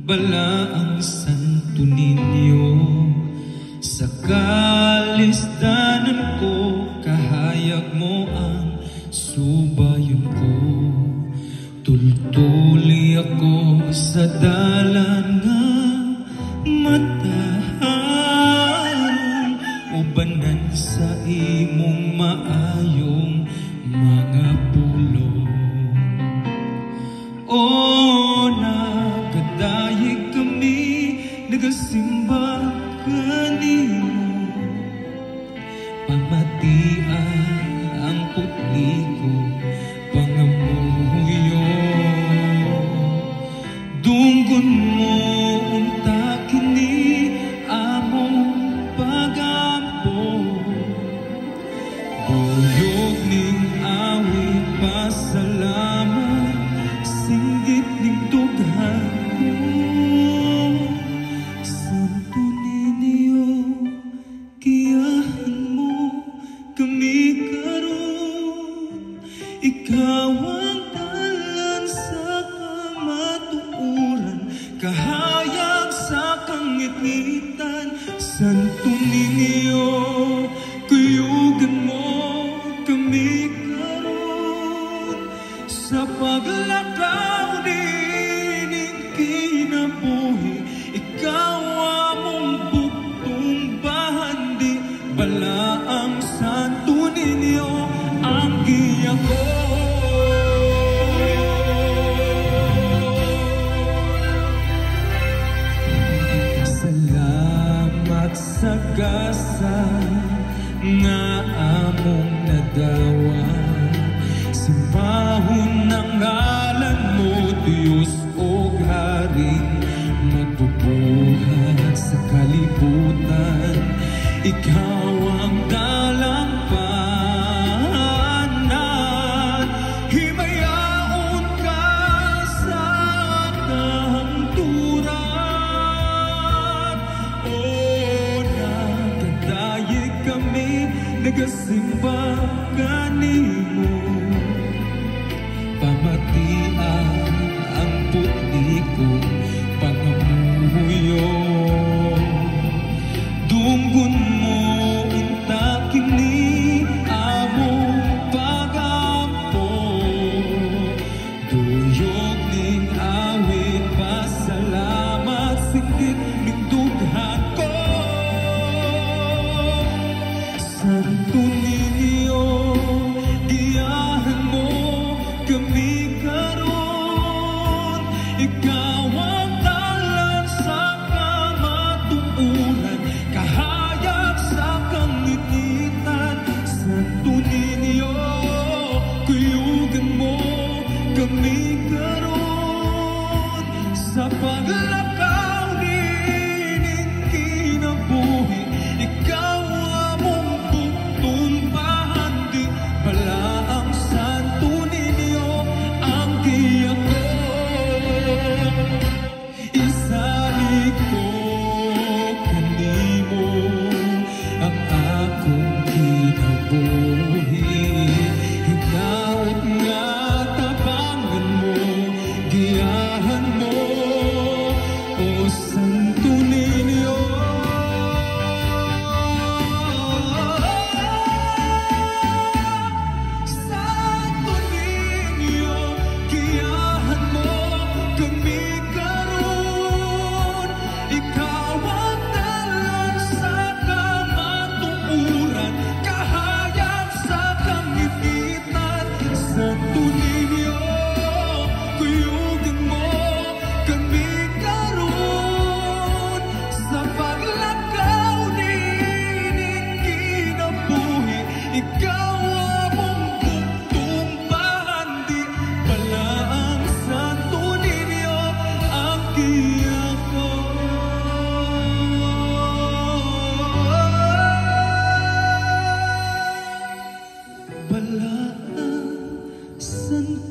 Balaang Santo Niño, sa kalistanan ko, kahayag mo ang subayon ko. Tultuli ako sa dalan nga mataharong, ubanan sa imong maayong mga pulong. O nagadayeg kami, nagasimba kanimo, pamatian ang putli ko, pangamuyo. Dunggon mo unta kini among pagampo, buyog ning awit pasalamat, singgit ning dughan mo. Santo Niño, giyahan mo kami karon, ikaw ang dalan sa kamatuoran, kahayag sa kangitngitan. Santo Niño, kuyugan mo kami karon, sa paglakaw dining kinabuhi, ikaw among buktong bahandi. Balaang Santo Niño, ang giya ko. Salamat sa gasa nga among nadawa, simbahon ang ngalan mo, Diyos o Haring magbubuhat sa kalibutan. Ikaw ang dalang paanan, himayaon ka sa kahangturan. O nagadayeg kami, nagasimba kanimo, pamatian ang putli ko, pangamuyo. Dunggon mo unta kini among pagampo, duyog ning awit pasalamat, singgit ning dughan ko. Santo Niño, giyahan mo kami karon, ikaw ang dalan sa kamatuoran, kahayag sa kangitngitan. Santo Niño, kuyugan mo kami karon, sa paglakaw dining kinabuhi, ikaw among buktong bahandi. Balaang Santo Niño, ang giya ko. Isalig ko kanimo ang akong kinabuhi, hinaut nga tabangan mo, giyahan mo, o Santo Niño. Santo Niño, giyahan mo kami karon, ikaw ang dalan sa kamatuoran, kahayag sa kangitngitan. Santo Niño, kuyugan mo kami karon, sa paglakaw dining kinabuhi, ikaw among buktong bahandi. Balaang Santo Niño, ang giya ko. Balaang Santo